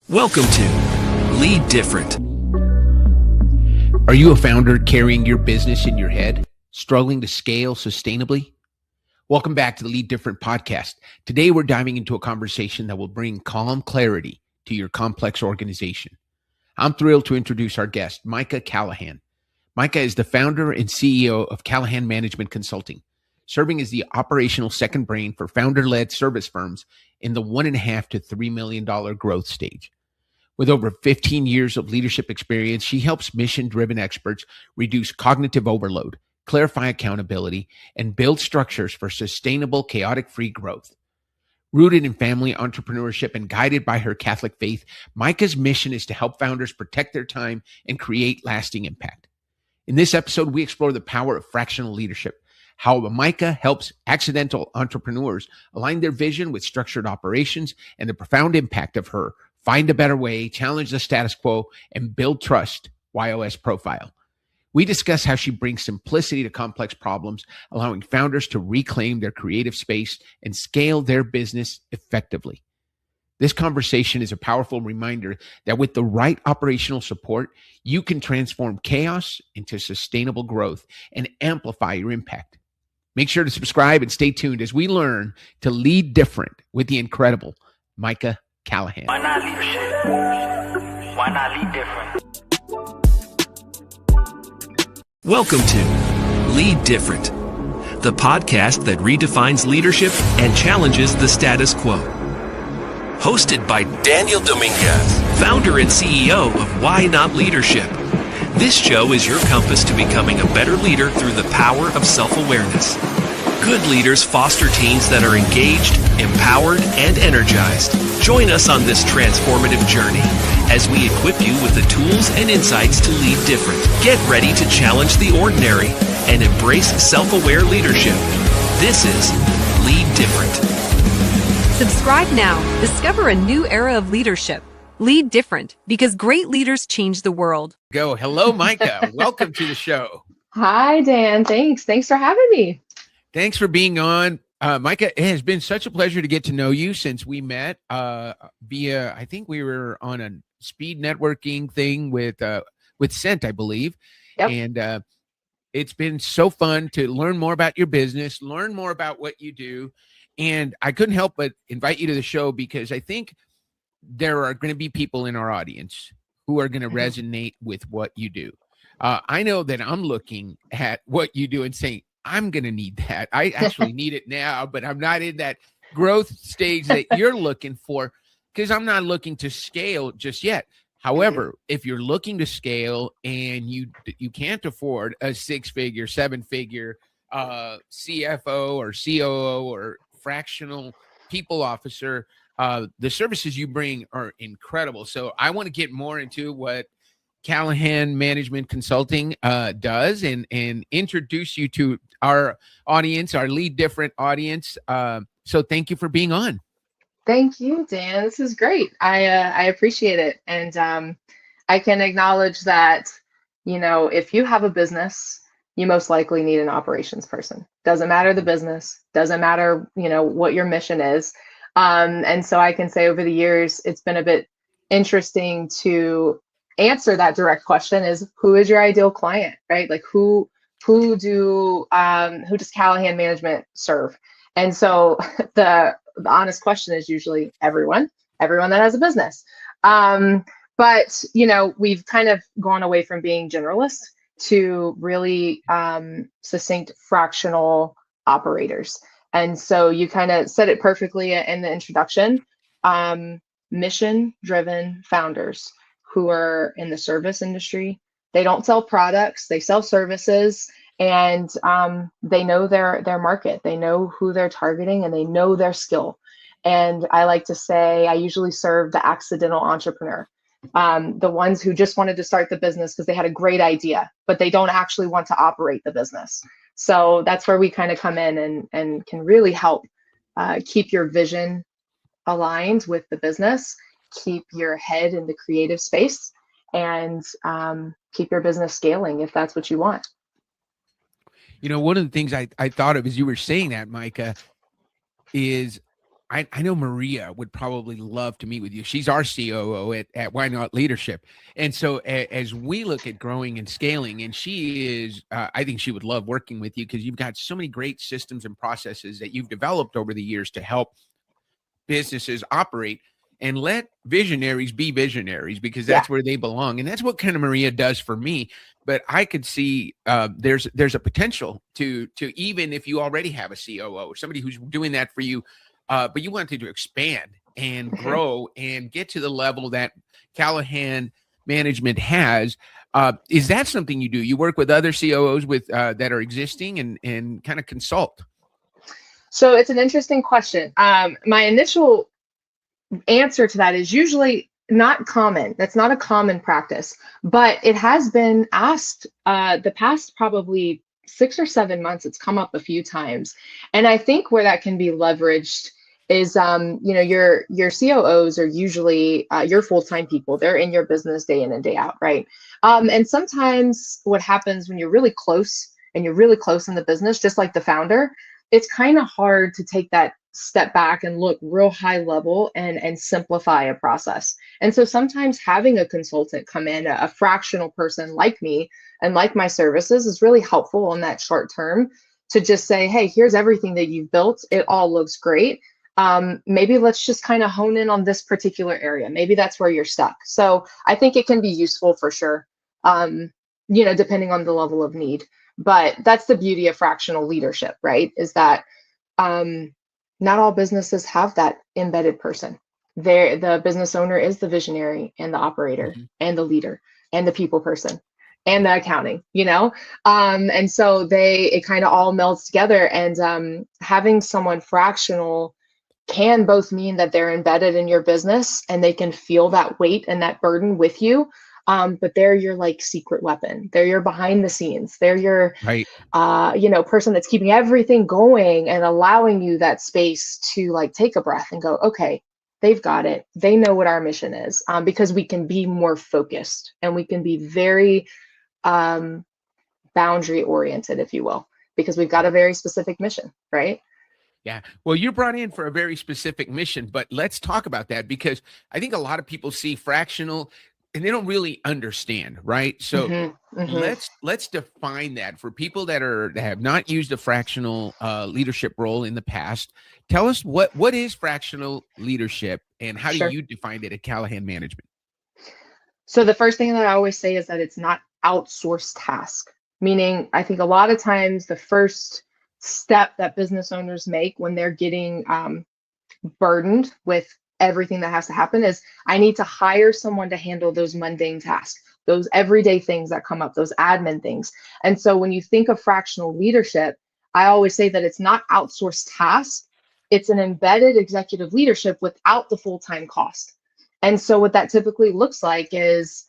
Welcome to Lead Different. Are you a founder carrying your business in your head, struggling to scale sustainably? Welcome back to the Lead Different podcast. Today, we're diving into a conversation that will bring calm clarity to your complex organization. I'm thrilled to introduce our guest, Micah Callahan. Micah is the founder and CEO of Callahan Management Consulting, serving as the operational second brain for founder-led service firms in the $1.5 to $3 million growth stage. With over 15 years of leadership experience, she helps mission-driven experts reduce cognitive overload, clarify accountability, and build structures for sustainable, chaotic-free growth. Rooted in family entrepreneurship and guided by her Catholic faith, Micah's mission is to help founders protect their time and create lasting impact. In this episode, we explore the power of fractional leadership, how Micah helps accidental entrepreneurs align their vision with structured operations, and the profound impact of her find a better way, challenge the status quo, and build trust YOS profile. We discuss how she brings simplicity to complex problems, allowing founders to reclaim their creative space and scale their business effectively. This conversation is a powerful reminder that with the right operational support, you can transform chaos into sustainable growth and amplify your impact. Make sure to subscribe and stay tuned as we learn to lead different with the incredible Micah Callahan. Why not leadership? Why not lead different? Welcome to Lead Different, the podcast that redefines leadership and challenges the status quo. Hosted by Daniel Dominguez, founder and CEO of Why Not Leadership. This show is your compass to becoming a better leader through the power of self-awareness. Good leaders foster teams that are engaged, empowered, and energized. Join us on this transformative journey as we equip you with the tools and insights to lead different. Get ready to challenge the ordinary and embrace self-aware leadership. This is Lead Different. Subscribe now. Discover a new era of leadership. Lead different because great leaders change the world. Go. Hello, Micah. Welcome to the show. Hi, Dan. Thanks for having me. Thanks for being on. Micah, it has been such a pleasure to get to know you since we met via, I think we were on a speed networking thing with Scent, I believe. Yep. And it's been so fun to learn more about your business, learn more about what you do. And I couldn't help but invite you to the show because I think there are going to be people in our audience who are going to resonate with what you do. I know that I'm looking at what you do and saying, I'm going to need that. I actually need it now, but I'm not in that growth stage that you're looking for because I'm not looking to scale just yet. However, if you're looking to scale and you can't afford a 6-figure, 7-figure CFO or COO or fractional people officer, the services you bring are incredible. So I want to get more into what Callahan Management Consulting does and introduce you to our audience, our Lead Different audience. So thank you for being on. Thank you, Dan. This is great. I appreciate it. And I can acknowledge that, if you have a business, you most likely need an operations person. Doesn't matter the business, doesn't matter, what your mission is. And so I can say over the years, it's been a bit interesting to answer that direct question is who is your ideal client, right? Like who does Callahan Management serve? And so the honest question is usually everyone that has a business. But we've kind of gone away from being generalists to really succinct fractional operators. And so you kind of said it perfectly in the introduction, mission-driven founders who are in the service industry. They don't sell products, they sell services, and they know their market. They know who they're targeting and they know their skill. And I like to say, I usually serve the accidental entrepreneur, the ones who just wanted to start the business because they had a great idea, but they don't actually want to operate the business. So that's where we kind of come in and can really help keep your vision aligned with the business, keep your head in the creative space, and keep your business scaling if that's what you want. One of the things I thought of as you were saying that, Micah, is I know Maria would probably love to meet with you. She's our COO at Why Not Leadership. And so as we look at growing and scaling, and she is, I think she would love working with you because you've got so many great systems and processes that you've developed over the years to help businesses operate, and let visionaries be visionaries, because that's where they belong. And that's what kind of Maria does for me. But I could see there's a potential to even if you already have a COO or somebody who's doing that for you, but you wanted to expand and grow and get to the level that Callahan Management has. Is that something you do? You work with other COOs with that are existing and kind of consult? So it's an interesting question. My initial answer to that is usually not common. That's not a common practice, but it has been asked the past probably 6 or 7 months. It's come up a few times. And I think where that can be leveraged is, your COOs are usually your full-time people. They're in your business day in and day out, right? And sometimes what happens when you're really close in the business, just like the founder, it's kind of hard to take that step back and look real high level and simplify a process. And so sometimes having a consultant come in, a fractional person like me and like my services, is really helpful in that short term to just say, hey, here's everything that you've built. It all looks great. Maybe let's just kind of hone in on this particular area. Maybe that's where you're stuck. So I think it can be useful for sure, depending on the level of need. But that's the beauty of fractional leadership, right? Is that not all businesses have that embedded person. The business owner is the visionary and the operator and the leader and the people person and the accounting, and so it kind of all melds together. And having someone fractional can both mean that they're embedded in your business and they can feel that weight and that burden with you. But they're your like secret weapon. They're your behind the scenes. They're your, Right. Person that's keeping everything going and allowing you that space to like take a breath and go, okay, they've got it. They know what our mission is, because we can be more focused and we can be very boundary oriented, if you will, because we've got a very specific mission, right? Yeah. Well, you're brought in for a very specific mission, but let's talk about that, because I think a lot of people see fractional and they don't really understand, right? So let's define that for people that have not used a fractional leadership role in the past. Tell us what is fractional leadership and how do you define it at Callahan Management? So the first thing that I always say is that it's not outsourced task, meaning I think a lot of times the first step that business owners make when they're getting burdened with everything that has to happen is, I need to hire someone to handle those mundane tasks, those everyday things that come up, those admin things. And so when you think of fractional leadership, I always say that it's not outsourced tasks. It's an embedded executive leadership without the full-time cost. And so what that typically looks like is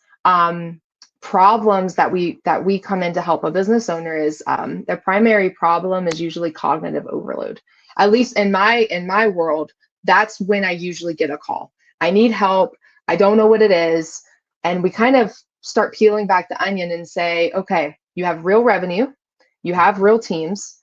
problems that we come in to help a business owner is their primary problem is usually cognitive overload. At least in my world, that's when I usually get a call. I need help. I don't know what it is. And we kind of start peeling back the onion and say, okay, you have real revenue, you have real teams.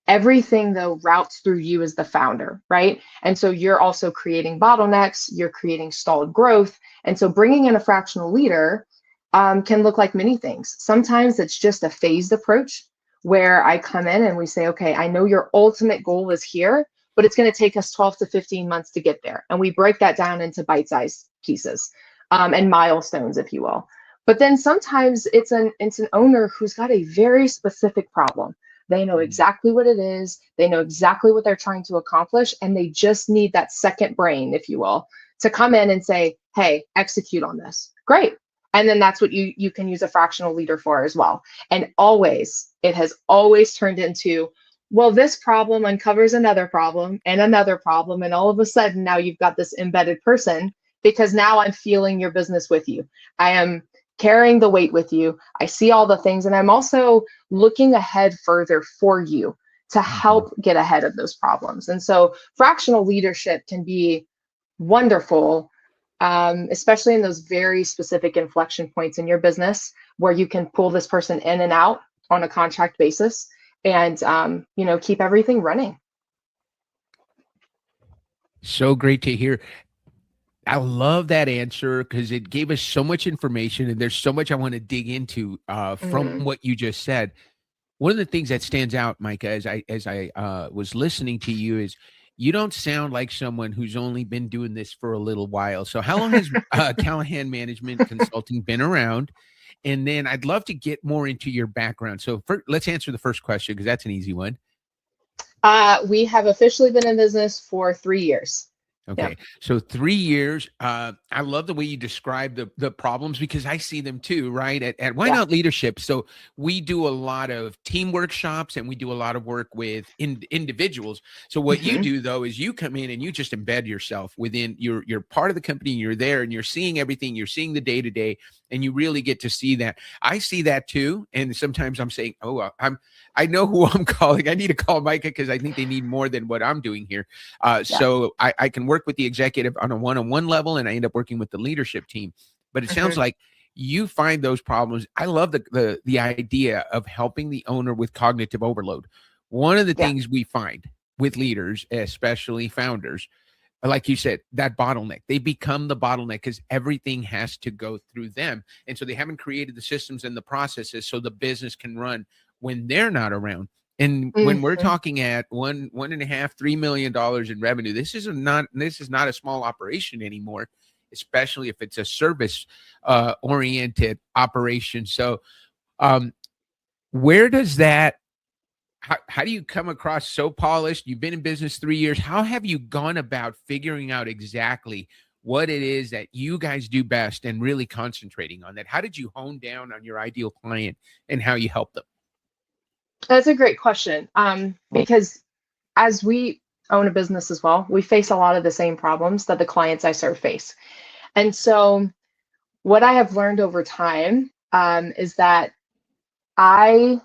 Everything though routes through you as the founder, right? And so you're also creating bottlenecks, you're creating stalled growth. And so bringing in a fractional leader can look like many things. Sometimes it's just a phased approach where I come in and we say, okay, I know your ultimate goal is here, but it's going to take us 12 to 15 months to get there. And we break that down into bite-sized pieces and milestones, if you will. But then sometimes it's an owner who's got a very specific problem. They know exactly what it is. They know exactly what they're trying to accomplish. And they just need that second brain, if you will, to come in and say, hey, execute on this. Great. And then that's what you can use a fractional leader for as well. And it has always turned into, well, this problem uncovers another problem and another problem. And all of a sudden now you've got this embedded person, because now I'm feeling your business with you. I am carrying the weight with you. I see all the things. And I'm also looking ahead further for you to help get ahead of those problems. And so fractional leadership can be wonderful, especially in those very specific inflection points in your business where you can pull this person in and out on a contract basis and keep everything running. So great to hear. I love that answer because it gave us so much information, and there's so much I want to dig into from Mhm. what you just said. One of the things that stands out, Micah, as I was listening to you, is you don't sound like someone who's only been doing this for a little while. So, how long has Callahan Management Consulting been around? And then I'd love to get more into your background. So, let's answer the first question because that's an easy one. We have officially been in business for 3 years. Yeah. Okay, so 3 years. I love the way you describe the problems because I see them too, right? At Why Yeah. Not Leadership. So we do a lot of team workshops and we do a lot of work with individuals. So what you hmm do though is you come in and you just embed yourself within. You're part of the company. You're there and you're seeing everything. You're seeing the day to day, and you really get to see that. I see that too, and sometimes I'm saying, oh, I know who I'm calling. I need to call Micah because I think they need more than what I'm doing here. Yeah. So I can work with the executive on a one-on-one level, and I end up working with the leadership team. But it sounds hmm like you find those problems. I love the idea of helping the owner with cognitive overload. One of the Yeah. things we find with leaders, especially founders, like you said, that bottleneck. They become the bottleneck because everything has to go through them. And so they haven't created the systems and the processes so the business can run when they're not around. And when we're hmm talking at one and a half, $3 million in revenue, this is not a small operation anymore, especially if it's a service oriented operation. So um, where does that how do you come across so polished? You've been in business 3 years. How have you gone about figuring out exactly what it is that you guys do best and really concentrating on that? How did you hone down on your ideal client and how you help them? That's a great question. Because as we own a business as well, we face a lot of the same problems that the clients I serve face. And so, what I have learned over time is that I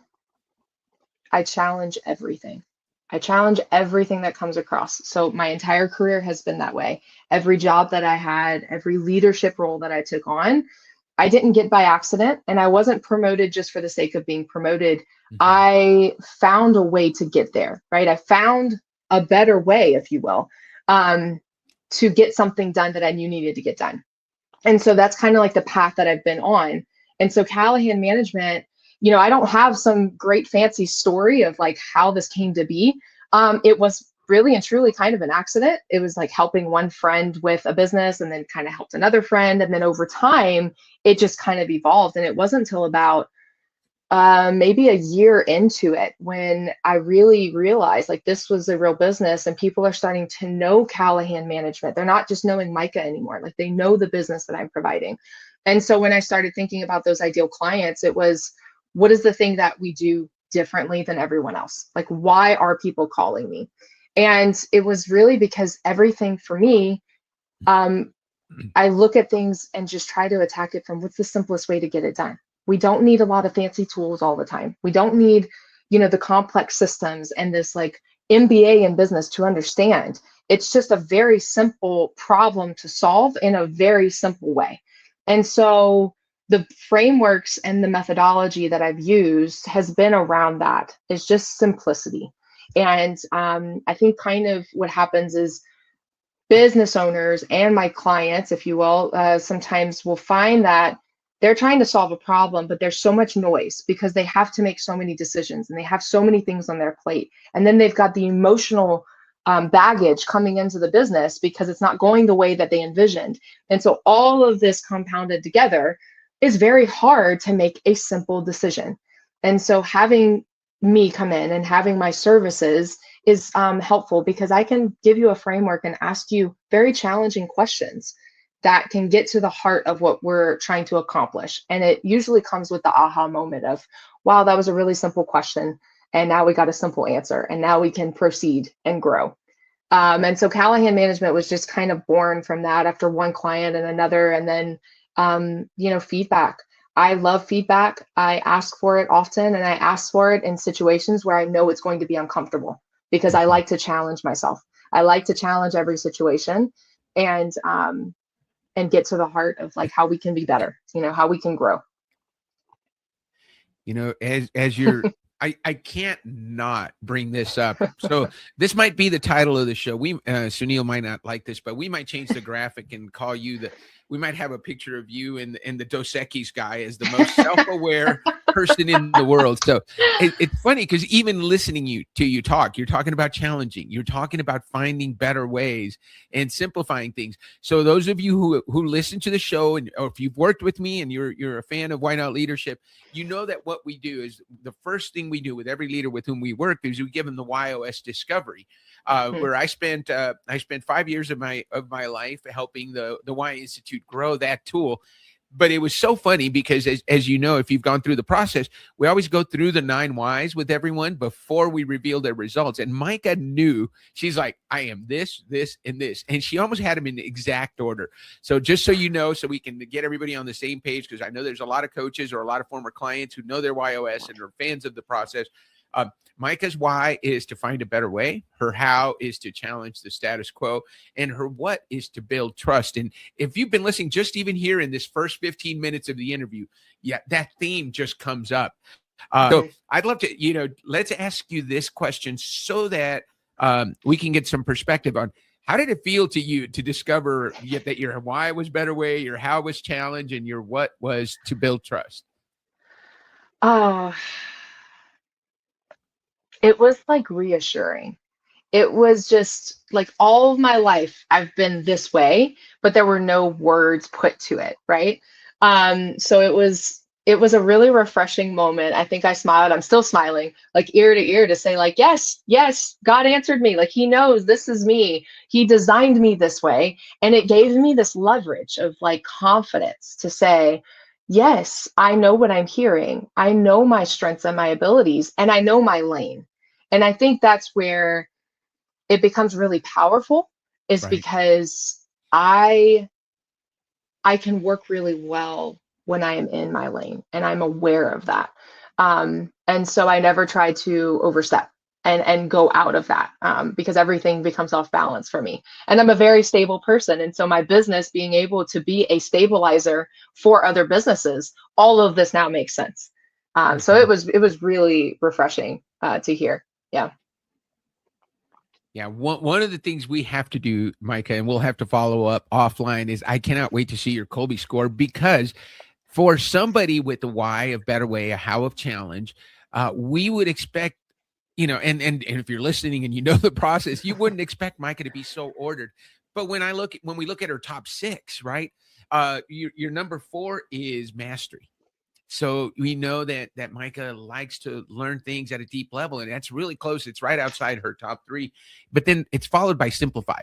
I challenge everything. I challenge everything that comes across. So my entire career has been that way. Every job that I had, every leadership role that I took on, I didn't get by accident and I wasn't promoted just for the sake of being promoted. Mhm. I found a way to get there, right? I found a better way, if you will, um, to get something done that I knew needed to get done. And so that's kind of like the path that I've been on. And so Callahan Management, I don't have some great fancy story of like how this came to be. It was really and truly kind of an accident. It was like helping one friend with a business and then kind of helped another friend. And then over time, it just kind of evolved. And it wasn't until about maybe a year into it when I really realized like this was a real business and people are starting to know Callahan Management. They're not just knowing Micah anymore, like they know the business that I'm providing. And so when I started thinking about those ideal clients, it was what is the thing that we do differently than everyone else? Like, why are people calling me? And it was really because everything for me, um, I look at things and just try to attack it from what's the simplest way to get it done. We don't need a lot of fancy tools all the time. We don't need, the complex systems and this like MBA in business to understand. It's just a very simple problem to solve in a very simple way. And so the frameworks and the methodology that I've used has been around that. It's just simplicity. And I think kind of what happens is business owners and my clients, if you will, sometimes will find that they're trying to solve a problem, but there's so much noise because they have to make so many decisions and they have so many things on their plate. And then they've got the emotional baggage coming into the business because it's not going the way that they envisioned. And so all of this compounded together is very hard to make a simple decision. And so having me come in and having my services is helpful because I can give you a framework and ask you very challenging questions that can get to the heart of what we're trying to accomplish. And it usually comes with the aha moment of, wow, that was a really simple question. And now we got a simple answer. And now we can proceed and grow. And so Callahan Management was just kind of born from that after one client and another. And then, feedback. I love feedback. I ask for it often and I ask for it in situations where I know it's going to be uncomfortable because I Mhm. like to challenge myself. I like to challenge every situation and get to the heart of like how we can be better, how we can grow. You know, as you're I can't not bring this up. So this might be the title of the show. Sunil might not like this, but we might change the graphic and call you we might have a picture of you and the Dos Equis guy as the most self-aware person in the world. So it's funny because even listening to you talk, you're talking about challenging, you're talking about finding better ways and simplifying things. So those of you who listen to the show, or if you've worked with me and you're a fan of Why Not Leadership, you know that what we do is the first thing we do with every leader with whom we work is we give them the YOS discovery, where I spent 5 years of my life helping the Y Institute grow that tool. But it was so funny because as you know, if you've gone through the process, we always go through the 9 whys with everyone before we reveal their results. And Micah knew, she's like, I am this, this, and this. And she almost had them in exact order. So just so you know, so we can get everybody on the same page, because I know there's a lot of coaches or a lot of former clients who know their YOS and are fans of the process. Micah's why is to find a better way. Her how is to challenge the status quo. And her what is to build trust. And if you've been listening, just even here in this first 15 minutes of the interview, that theme just comes up. So I'd love to, let's ask you this question so that we can get some perspective on how did it feel to you to discover that your why was better way, your how was challenge, and your what was to build trust? It was like reassuring. It was just like all of my life I've been this way, but there were no words put to it, right? So it was a really refreshing moment. I think I smiled. I'm still smiling, like ear to ear, to say like, yes, God answered me. Like he knows this is me. He designed me this way. And it gave me this leverage of like confidence to say, yes, I know what I'm hearing. I know my strengths and my abilities, and I know my lane. And I think that's where it becomes really powerful, is Right. because I can work really well when I am in my lane, and I'm aware of that. And so I never try to overstep and go out of that, because everything becomes off balance for me. And I'm a very stable person. And so my business being able to be a stabilizer for other businesses, all of this now makes sense. So it was really refreshing to hear. Yeah. Yeah, one of the things we have to do, Micah, and we'll have to follow up offline, is I cannot wait to see your Colby score, because for somebody with the why of better way, a how of challenge, we would expect, and if you're listening and you know the process, you wouldn't expect Micah to be so ordered. But when we look at her top 6, right, your number 4 is mastery. So we know that Micah likes to learn things at a deep level, and that's really close. It's right outside her top 3, but then it's followed by simplify.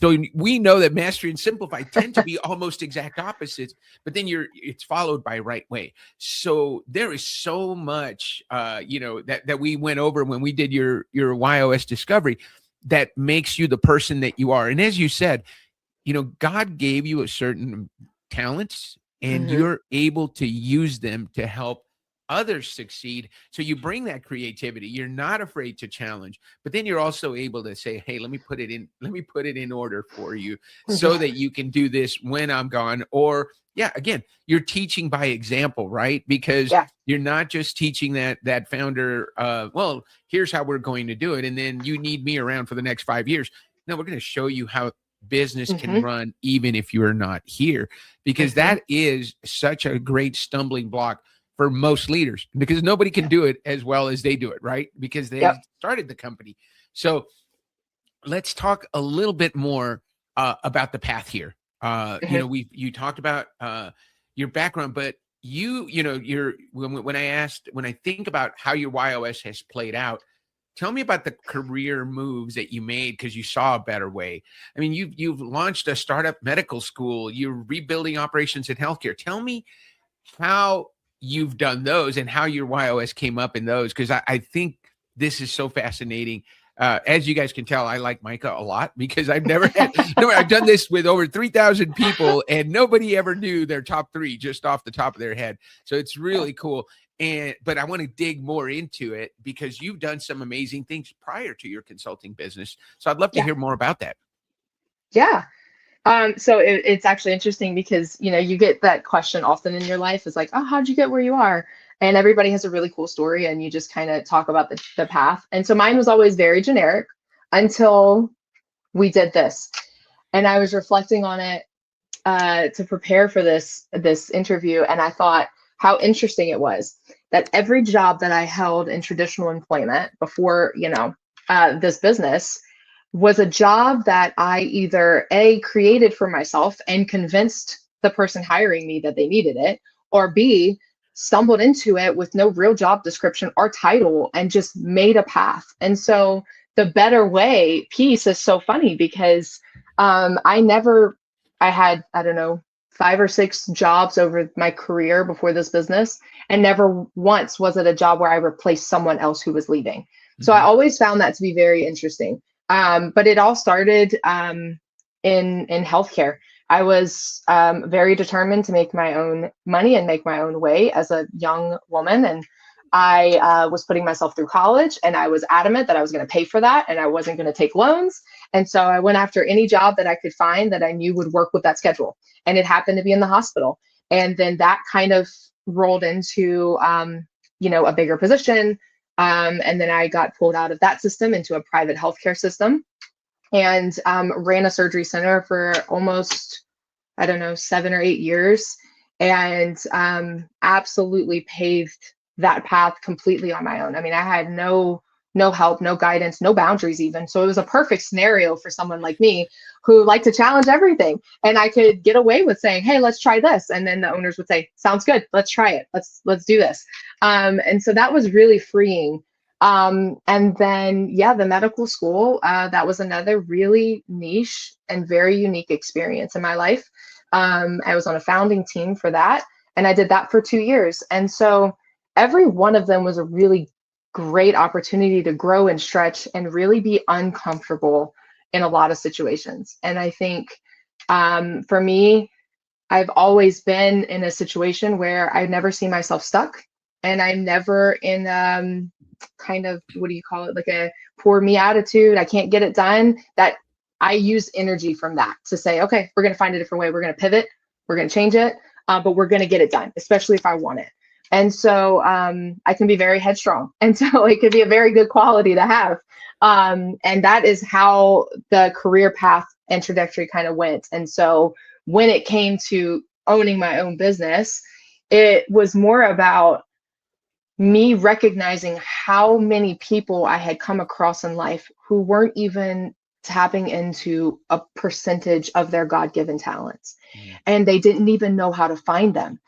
So we know that mastery and simplify tend to be almost exact opposites, but then it's followed by right way. So there is so much, that we went over when we did your YOS discovery that makes you the person that you are. And as you said, God gave you a certain talents, and you're able to use them to help others succeed. So you bring that creativity. You're not afraid to challenge, but then you're also able to say, hey, let me put it in order for you so that you can do this when I'm gone. Or again, you're teaching by example, right? Because you're not just teaching that founder, well, here's how we're going to do it, and then you need me around for the next 5 years. No, we're going to show you how business can run even if you're not here, because that is such a great stumbling block for most leaders, because nobody can do it as well as they do it, right? Because they started the company. So let's talk a little bit more about the path here. You talked about your background, but when I think about how your YOS has played out, tell me about the career moves that you made because you saw a better way. I mean, you've launched a startup medical school. You're rebuilding operations in healthcare. Tell me how you've done those and how your YOS came up in those, because I think this is so fascinating. As you guys can tell, I like Micah a lot, because I've done this with over 3,000 people, and nobody ever knew their top 3 just off the top of their head. So it's really cool. But I want to dig more into it because you've done some amazing things prior to your consulting business. So I'd love to hear more about that. Yeah. So it's actually interesting because, you get that question often in your life, is like, oh, how'd you get where you are? and everybody has a really cool story, and you just kind of talk about the path. And so mine was always very generic until we did this. And I was reflecting on it to prepare for this interview, and I thought how interesting it was that every job that I held in traditional employment before, this business was a job that I either A, created for myself and convinced the person hiring me that they needed it, or B, stumbled into it with no real job description or title and just made a path. And so the better way piece is so funny because I had, I don't know, 5 or 6 jobs over my career before this business, and never once was it a job where I replaced someone else who was leaving. Mm-hmm. So I always found that to be very interesting. But it all started in healthcare. I was very determined to make my own money and make my own way as a young woman. And I was putting myself through college, and I was adamant that I was going to pay for that and I wasn't going to take loans. And so I went after any job that I could find that I knew would work with that schedule. And it happened to be in the hospital. And then that kind of rolled into, a bigger position. And then I got pulled out of that system into a private healthcare system, and ran a surgery center for almost, 7 or 8 years, and absolutely paved that path completely on my own. I mean, I had no help, no guidance, no boundaries even. So it was a perfect scenario for someone like me who liked to challenge everything. And I could get away with saying, hey, let's try this. And then the owners would say, sounds good. Let's try it. Let's do this. And so that was really freeing. And then, the medical school, that was another really niche and very unique experience in my life. I was on a founding team for that, and I did that for 2 years. And so every one of them was a really great opportunity to grow and stretch and really be uncomfortable in a lot of situations. And I think for me, I've always been in a situation where I never see myself stuck, and I'm never in kind of, what do you call it, like a poor me attitude. I can't get it done. That I use energy from that to say, okay, we're going to find a different way. We're going to pivot. We're going to change it, but we're going to get it done, especially if I want it. And so I can be very headstrong. And so it could be a very good quality to have. And that is how the career path and trajectory kind of went. And so when it came to owning my own business, it was more about me recognizing how many people I had come across in life who weren't even tapping into a percentage of their God-given talents. And they didn't even know how to find them.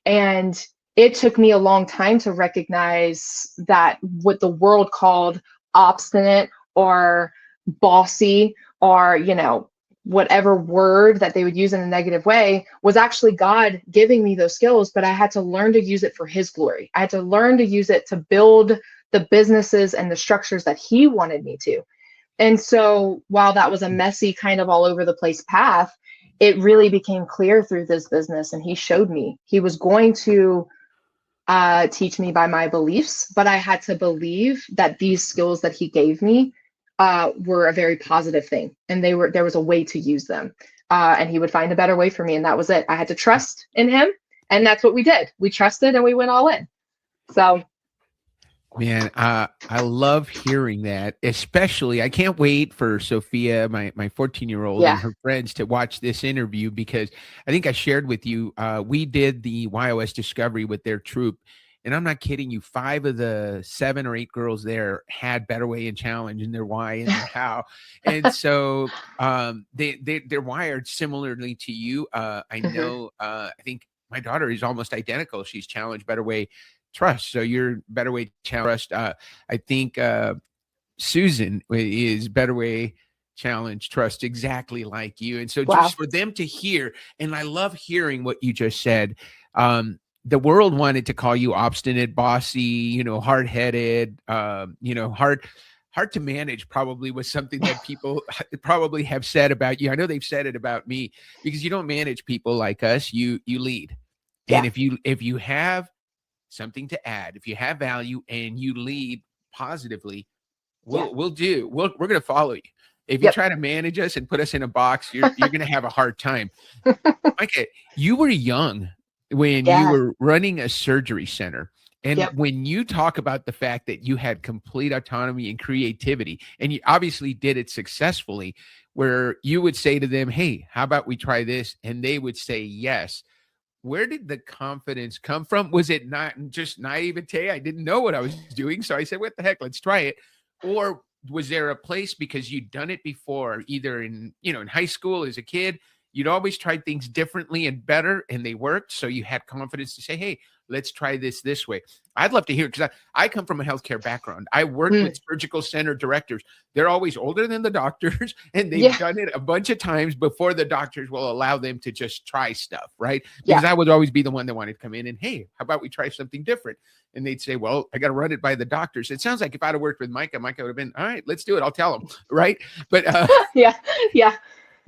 And it took me a long time to recognize that what the world called obstinate or bossy or, whatever word that they would use in a negative way was actually God giving me those skills, but I had to learn to use it for his glory. I had to learn to use it to build the businesses and the structures that he wanted me to. And so while that was a messy kind of all over the place path, it really became clear through this business. And he showed me he was going to teach me by my beliefs, but I had to believe that these skills that he gave me were a very positive thing, and there was a way to use them, and he would find a better way for me, and that was it. I had to trust in him, and that's what we did. We trusted, and we went all in. So, man, I love hearing that. Especially, I can't wait for Sophia, my 14-year-old, and her friends to watch this interview, because I think I shared with you, we did the YOS Discovery with their troop. And I'm not kidding you, 5 of the 7 or 8 girls there had Better Way and Challenge in their why and their how. And so they're wired similarly to you. I know, I think my daughter is almost identical. She's Challenge, Better Way, Trust. So you're Better Way, Challenge, Trust. I think Susan is Better Way, Challenge, Trust, exactly like you. And so just for them to hear, and I love hearing what you just said, the world wanted to call you obstinate, bossy, hard-headed, hard to manage probably was something that people probably have said about you. I know they've said it about me, because you don't manage people like us. You lead. Yeah. And if you have something to add, if you have value and you lead positively, we're going to follow you. If you try to manage us and put us in a box, you're going to have a hard time. Micah, you were young when you were running a surgery center, And Yep. when you talk about the fact that you had complete autonomy and creativity, and you obviously did it successfully, where you would say to them, hey, how about we try this? And they would say yes. Where did the confidence come from? Was it not just naivete? I didn't know what I was doing. So I said, what the heck, let's try it. Or was there a place because you'd done it before, either in high school as a kid, you'd always tried things differently and better and they worked. So you had confidence to say, hey, let's try this way. I'd love to hear, because I come from a healthcare background. I worked with surgical center directors. They're always older than the doctors, and they've done it a bunch of times before the doctors will allow them to just try stuff, right? Because I would always be the one that wanted to come in and, hey, how about we try something different? And they'd say, well, I got to run it by the doctors. It sounds like if I'd have worked with Micah would have been, all right, let's do it. I'll tell them, right? But yeah.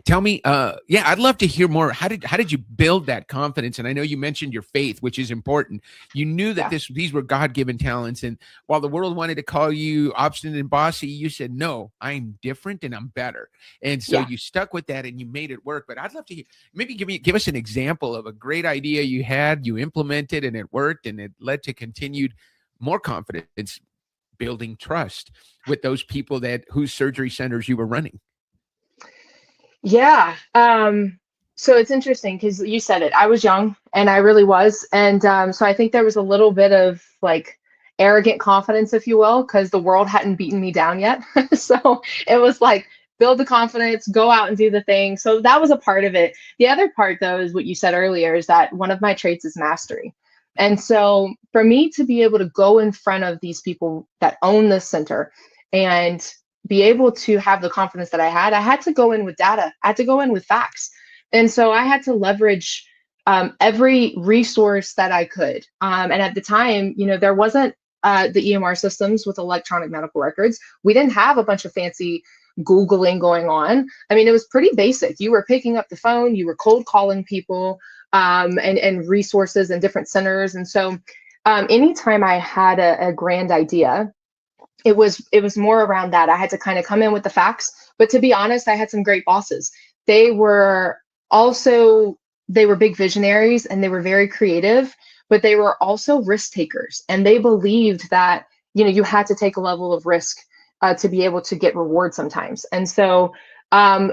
tell me, I'd love to hear more. How did you build that confidence? And I know you mentioned your faith, which is important. You knew that these were God-given talents. And while the world wanted to call you obstinate and bossy, you said, no, I'm different and I'm better. And so you stuck with that and you made it work. But I'd love to hear, maybe give us an example of a great idea you had, you implemented and it worked, and it led to continued more confidence, building trust with those people whose surgery centers you were running. Yeah. So it's interesting because you said it. I was young, and I really was. And so I think there was a little bit of like arrogant confidence, if you will, because the world hadn't beaten me down yet. So it was like, build the confidence, go out and do the thing. So that was a part of it. The other part, though, is what you said earlier, is that one of my traits is mastery. And so for me to be able to go in front of these people that own this center and be able to have the confidence that I had to go in with data. I had to go in with facts. And so I had to leverage every resource that I could. And at the time, there wasn't the EMR systems with electronic medical records. We didn't have a bunch of fancy Googling going on. I mean, it was pretty basic. You were picking up the phone, you were cold calling people and resources and different centers. And so anytime I had a grand idea, it was more around that. I had to kind of come in with the facts, but to be honest, I had some great bosses. They were big visionaries and they were very creative, but they were also risk takers. And they believed that, you had to take a level of risk to be able to get reward sometimes. And so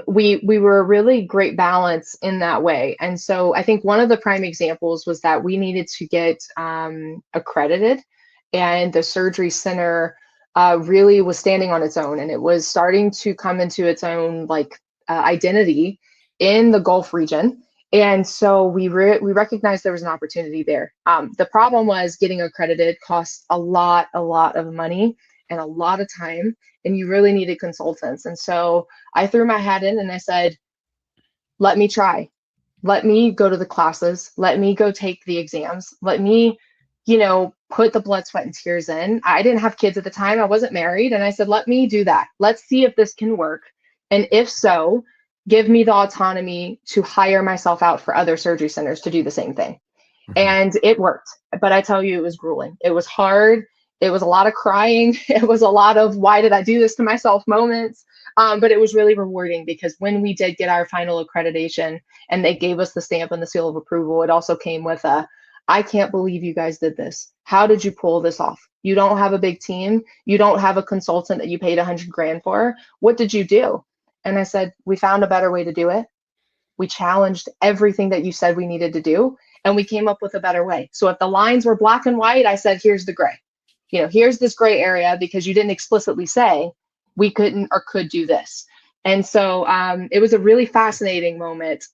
we were a really great balance in that way. And so I think one of the prime examples was that we needed to get accredited, and the surgery center really was standing on its own, and it was starting to come into its own identity in the Gulf region. And so we recognized there was an opportunity there. The problem was getting accredited cost a lot of money and a lot of time, and you really needed consultants. And so I threw my hat in and I said, let me try. Let me go to the classes. Let me go take the exams. Let me put the blood, sweat, and tears in. I didn't have kids at the time. I wasn't married. And I said, let me do that. Let's see if this can work. And if so, give me the autonomy to hire myself out for other surgery centers to do the same thing. And it worked. But I tell you, it was grueling. It was hard. It was a lot of crying. It was a lot of, why did I do this to myself moments? But it was really rewarding, because when we did get our final accreditation and they gave us the stamp and the seal of approval, it also came with I can't believe you guys did this. How did you pull this off? You don't have a big team. You don't have a consultant that you paid $100,000 for. What did you do? And I said, we found a better way to do it. We challenged everything that you said we needed to do, and we came up with a better way. So if the lines were black and white, I said, here's the gray. Here's this gray area, because you didn't explicitly say we couldn't or could do this. And so it was a really fascinating moment.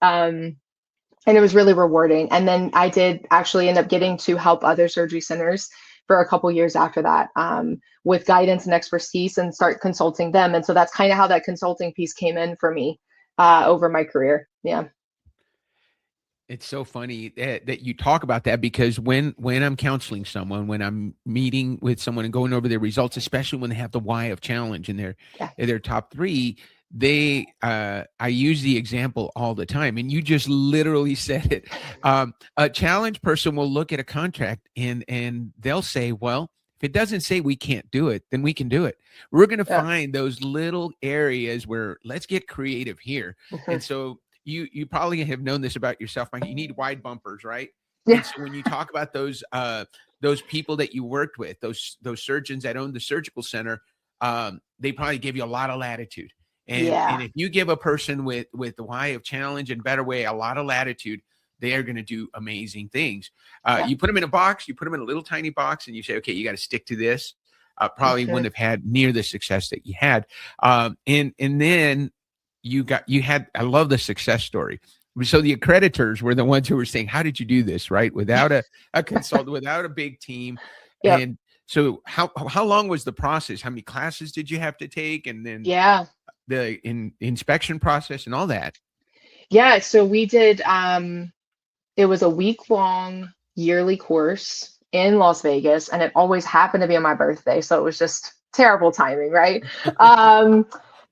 And it was really rewarding. And then I did actually end up getting to help other surgery centers for a couple years after that with guidance and expertise, and start consulting them. And so that's kind of how that consulting piece came in for me over my career. Yeah. It's so funny that you talk about that, because when I'm counseling someone, when I'm meeting with someone and going over their results, especially when they have the why of challenge in their top three, I use the example all the time, and you just literally said it. A challenge person will look at a contract and they'll say, well, if it doesn't say we can't do it, then we can do it. We're going to find those little areas where let's get creative here. And so you probably have known this about yourself, Mike. You need wide bumpers, right? Yeah. And so when you talk about those people that you worked with, those surgeons that owned the surgical center, they probably give you a lot of latitude. And if you give a person with the why of challenge and better way a lot of latitude, they are going to do amazing things. You put them in a box, you put them in a little tiny box, and you say, okay, you got to stick to this. Probably wouldn't have had near the success that you had. And then you had, I love the success story. So the accreditors were the ones who were saying, how did you do this? Right. Without a consultant, without a big team. Yep. And so how long was the process? How many classes did you have to take? And then the inspection process and all that? Yeah. So we did, it was a week-long yearly course in Las Vegas, and it always happened to be on my birthday. So it was just terrible timing, right?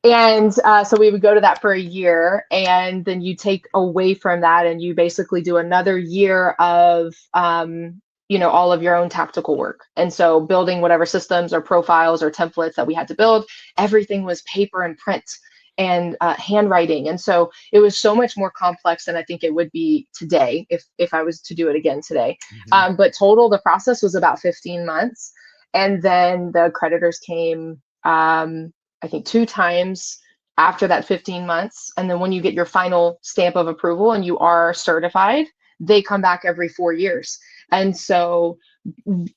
So we would go to that for a year, and then you take away from that and you basically do another year of, all of your own tactical work. And so building whatever systems or profiles or templates that we had to build, everything was paper and print and handwriting. And so it was so much more complex than I think it would be today if I was to do it again today. But total, the process was about 15 months. And then the creditors came, I think 2 times after that 15 months. And then when you get your final stamp of approval and you are certified, they come back every 4 years. And so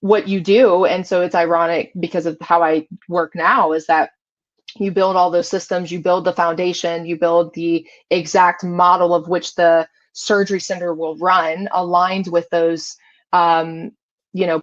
what you do, and so it's ironic because of how I work now, is that you build all those systems, you build the foundation, you build the exact model of which the surgery center will run, aligned with those,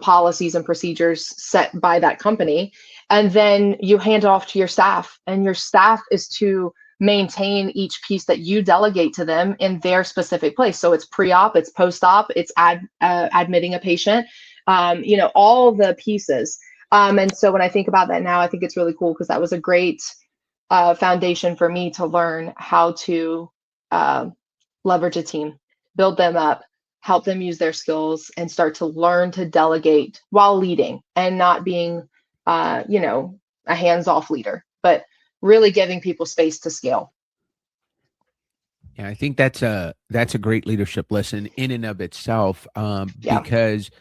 policies and procedures set by that company. And then you hand it off to your staff, and your staff is to maintain each piece that you delegate to them in their specific place. So it's pre-op, it's post-op, it's admitting a patient, all the pieces. And so when I think about that now, I think it's really cool because that was a great foundation for me to learn how to leverage a team, build them up, help them use their skills, and start to learn to delegate while leading and not being, a hands-off leader, but really giving people space to scale. Yeah, I think that's a great leadership lesson in and of itself, because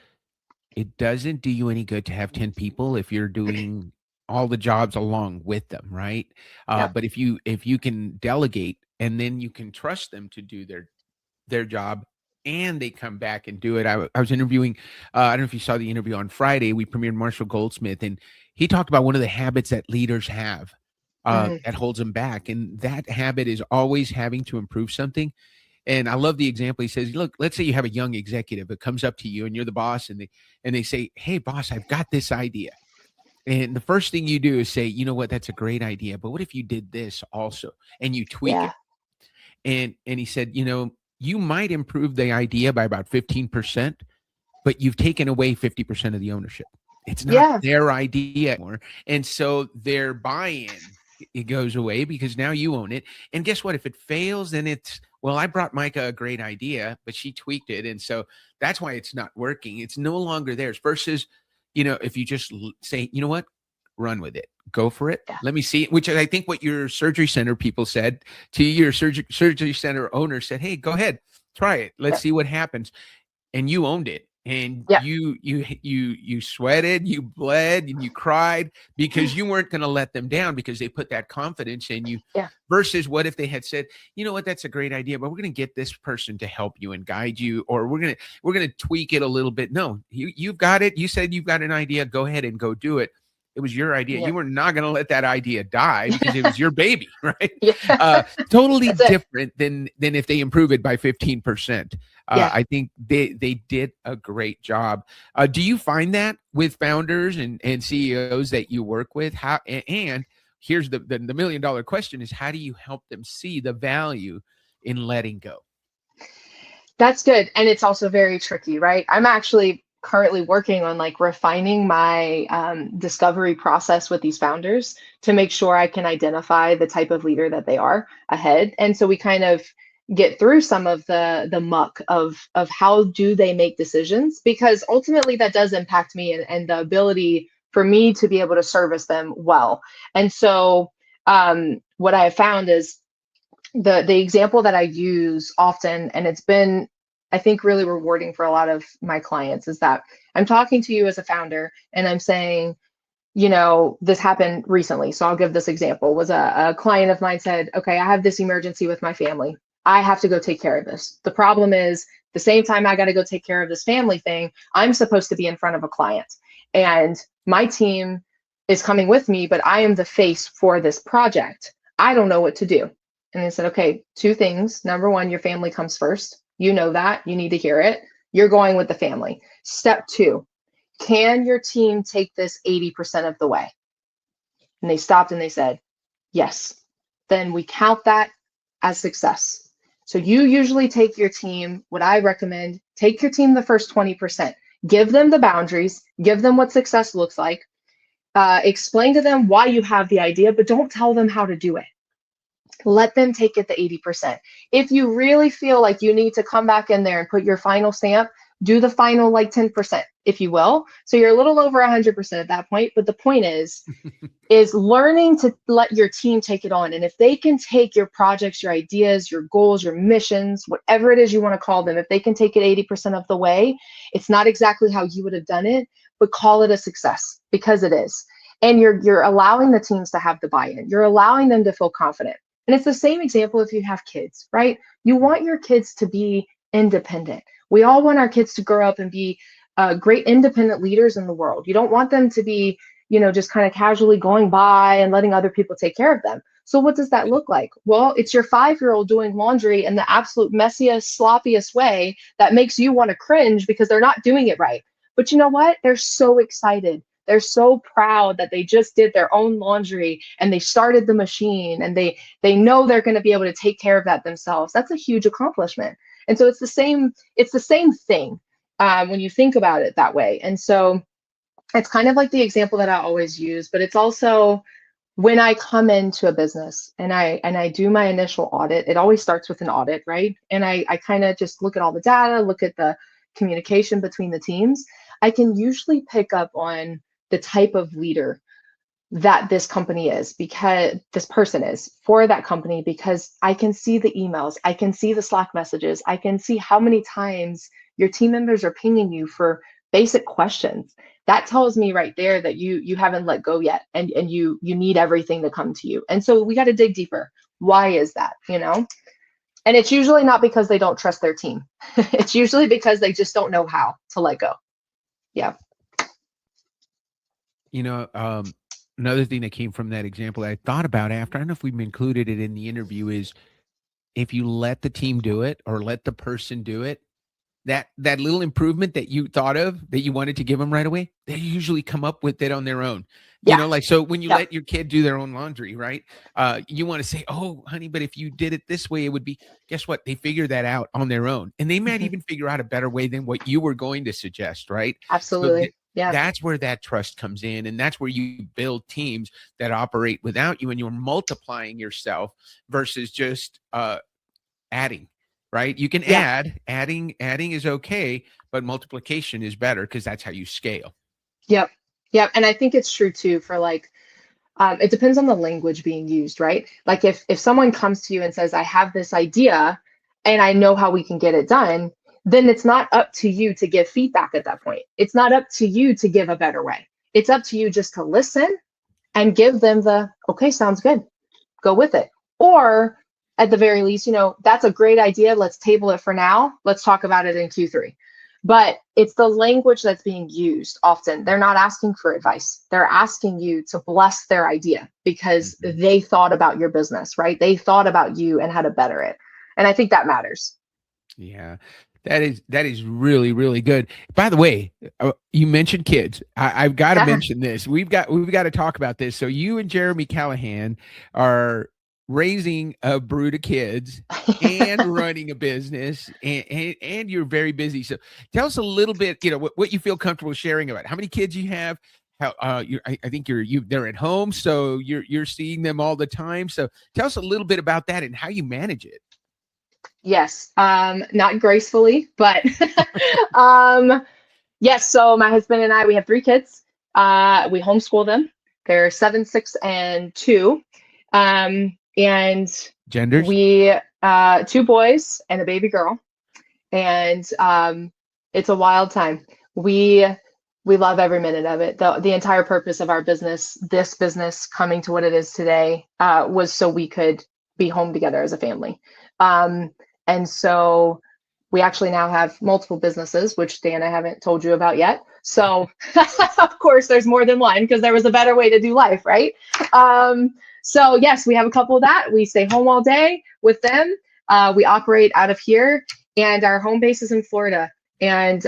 it doesn't do you any good to have 10 people if you're doing all the jobs along with them, right? But if you can delegate and then you can trust them to do their job and they come back and do it. I was interviewing, I don't know if you saw the interview on Friday, we premiered Marshall Goldsmith, and he talked about one of the habits that leaders have that holds them back. And that habit is always having to improve something. And I love the example. He says, look, let's say you have a young executive that comes up to you and you're the boss, and they say, hey boss, I've got this idea. And the first thing you do is say, you know what, that's a great idea, but what if you did this also? And you tweak it. And he said, you might improve the idea by about 15%, but you've taken away 50% of the ownership. It's not their idea anymore. And so their buy-in, it goes away because now you own it. And guess what? If it fails, then it's, well, I brought Micah a great idea, but she tweaked it. And so that's why it's not working. It's no longer theirs versus, if you just say, you know what, run with it, go for it. Let me see, which I think what your surgery center people said to your surgery center owner said, hey, go ahead, try it. Let's see what happens. And you owned it. And you sweated, you bled, and you cried because you weren't going to let them down because they put that confidence in you. Versus what if they had said, you know what, that's a great idea, but we're going to get this person to help you and guide you, or we're going to tweak it a little bit. No, you've got it. You said you've got an idea. Go ahead and go do it. It was your idea. You were not going to let that idea die because it was your baby, right? Totally different than if they improve it by 15%. I think they did a great job. Do you find that with founders and CEOs that you work with? How, and here's the $1 million question is, how do you help them see the value in letting go? That's good. And it's also very tricky, right? I'm actually currently working on refining my discovery process with these founders to make sure I can identify the type of leader that they are ahead. And so we kind of get through some of the muck of how do they make decisions, because ultimately that does impact me and the ability for me to be able to service them well. And so what I have found is the example that I use often, and it's been I think really rewarding for a lot of my clients is that I'm talking to you as a founder and I'm saying, this happened recently. So I'll give this example. Was a client of mine said, okay, I have this emergency with my family. I have to go take care of this. The problem is the same time I got to go take care of this family thing, I'm supposed to be in front of a client. And my team is coming with me, but I am the face for this project. I don't know what to do. And I said, okay, two things. Number one, your family comes first. You know that. You need to hear it. You're going with the family. Step two, can your team take this 80% of the way? And they stopped and they said, yes. Then we count that as success. So you usually take your team, what I recommend, take your team the first 20%. Give them the boundaries, give them what success looks like, explain to them why you have the idea, but don't tell them how to do it. Let them take it the 80%. If you really feel like you need to come back in there and put your final stamp, do the final 10%, if you will. So you're a little over 100% at that point. But the point is learning to let your team take it on. And if they can take your projects, your ideas, your goals, your missions, whatever it is you want to call them, if they can take it 80% of the way, it's not exactly how you would have done it, but call it a success, because it is. And you're allowing the teams to have the buy-in. You're allowing them to feel confident. And it's the same example if you have kids, right? You want your kids to be independent. We all want our kids to grow up and be great independent leaders in the world. You don't want them to be, just kind of casually going by and letting other people take care of them. So what does that look like? Well, it's your 5-year-old doing laundry in the absolute messiest, sloppiest way that makes you want to cringe because they're not doing it right. But you know what? They're so excited. They're so proud that they just did their own laundry and they started the machine and they know they're going to be able to take care of that themselves. That's a huge accomplishment. And so it's the same thing when you think about it that way. And so it's kind of like the example that I always use, but it's also when I come into a business and I do my initial audit. It always starts with an audit, right? And I kind of just look at all the data, look at the communication between the teams. I can usually pick up on the type of leader that this company is, because this person is for that company, because I can see the emails, I can see the Slack messages, I can see how many times your team members are pinging you for basic questions. That tells me right there that you haven't let go yet, and you need everything to come to you. And so we got to dig deeper. Why is that? And it's usually not because they don't trust their team. It's usually because they just don't know how to let go. Yeah. Another thing that came from that example that I thought about after, I don't know if we've included it in the interview, is if you let the team do it or let the person do it, that little improvement that you thought of that you wanted to give them right away, they usually come up with it on their own. Yeah. So when you let your kid do their own laundry, right? You want to say, oh, honey, but if you did it this way, it would be, guess what? They figure that out on their own. And they might even figure out a better way than what you were going to suggest, right? Absolutely. So that's where that trust comes in. And that's where you build teams that operate without you, and you're multiplying yourself versus just adding. Right? You can adding is okay, but multiplication is better because that's how you scale. Yep. And I think it's true too for it depends on the language being used, right? Like if someone comes to you and says, I have this idea and I know how we can get it done, then it's not up to you to give feedback at that point. It's not up to you to give a better way. It's up to you just to listen and give them the, okay, sounds good, go with it. Or at the very least, that's a great idea. Let's table it for now. Let's talk about it in Q3. But it's the language that's being used often. They're not asking for advice. They're asking you to bless their idea because they thought about your business, right? They thought about you and how to better it. And I think that matters. Yeah, that is really, really good. By the way, you mentioned kids. I've got to mention this. We've got to talk about this. So you and Jeremy Callahan are raising a brood of kids and running a business, and you're very busy. So tell us a little bit, what you feel comfortable sharing about how many kids you have. How I think they're at home, so you're seeing them all the time. So tell us a little bit about that and how you manage it. Yes, not gracefully, but yes. So my husband and I, we have 3 kids. We homeschool them. They're 7, 6, and 2. And Genders? we 2 boys and a baby girl. and it's a wild time. We love every minute of it. The entire purpose of our business, this business coming to what it is today, was so we could be home together as a family. And so we actually now have multiple businesses, which Dan, I haven't told you about yet. So of course there's more than one, because there was a better way to do life, right? So yes, we have a couple of that. We stay home all day with them. We operate out of here, and our home base is in Florida. And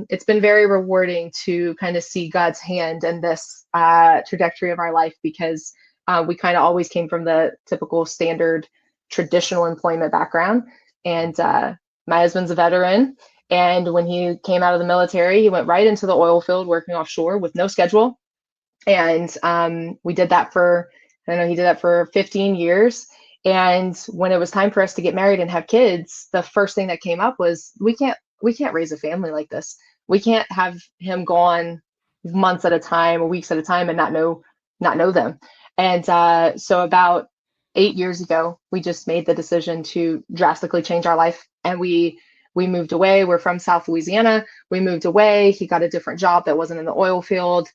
it's been very rewarding to kind of see God's hand in this trajectory of our life, because we kind of always came from the typical standard traditional employment background. And my husband's a veteran. And when he came out of the military, he went right into the oil field working offshore with no schedule. And we did that for, I don't know, he did that for 15 years. And when it was time for us to get married and have kids, the first thing that came up was, we can't raise a family like this. We can't have him gone months at a time or weeks at a time and not know them. And so about 8 years ago, we just made the decision to drastically change our life. And we moved away. We're from South Louisiana. We moved away. He got a different job that wasn't in the oil field.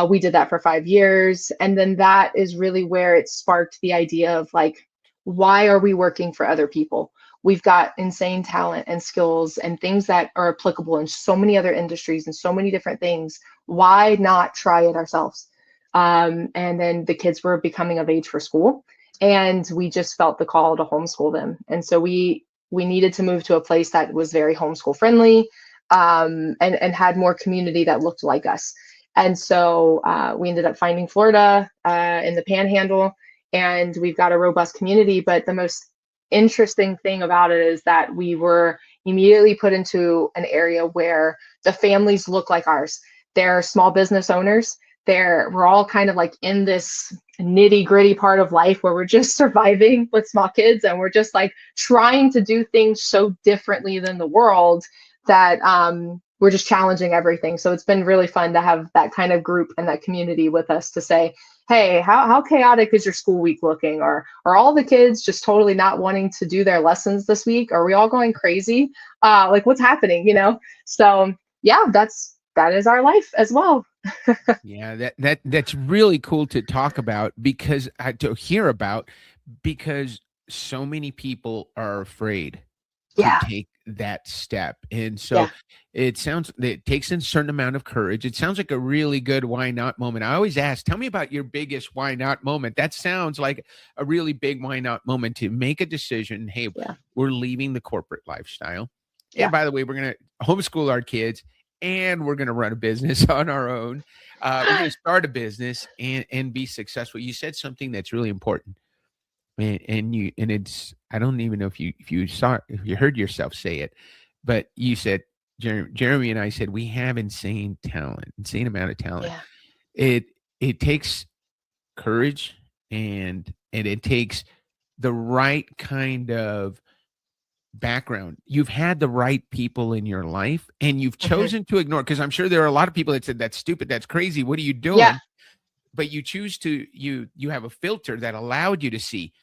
We did that for 5 years. And then that is really where it sparked the idea of like, why are we working for other people? We've got insane talent and skills and things that are applicable in so many other industries and so many different things. Why not try it ourselves? And then the kids were becoming of age for school, and we just felt the call to homeschool them. And so we needed to move to a place that was very homeschool friendly, and had more community that looked like us. And so we ended up finding Florida in the Panhandle, and we've got a robust community. But the most interesting thing about it is that we were immediately put into an area where the families look like ours. They're small business owners. We're all kind of like in this nitty gritty part of life where we're just surviving with small kids, and we're just like trying to do things so differently than the world that we're just challenging everything. So it's been really fun to have that kind of group and that community with us to say, hey, how chaotic is your school week looking? Or are all the kids just totally not wanting to do their lessons this week? Are we all going crazy? Like, what's happening, you know? So yeah, that is our life as well. Yeah, that's really cool to talk about, because to hear about, because so many people are afraid to take that step. And so it takes a certain amount of courage. It sounds like a really good why not moment. I always ask, tell me about your biggest why not moment. That sounds like a really big why not moment, to make a decision. Hey, we're leaving the corporate lifestyle. And by the way, we're going to homeschool our kids, and we're going to run a business on our own. We're going to start a business and be successful. You said something that's really important. And it's, I don't even know if you heard yourself say it, but you said, Jeremy and I said, we have insane amount of talent. Yeah. It takes courage, and it takes the right kind of background. You've had the right people in your life, and you've chosen to ignore, because I'm sure there are a lot of people that said, that's stupid, that's crazy, what are you doing? Yeah. But you choose to, you have a filter that allowed you to see,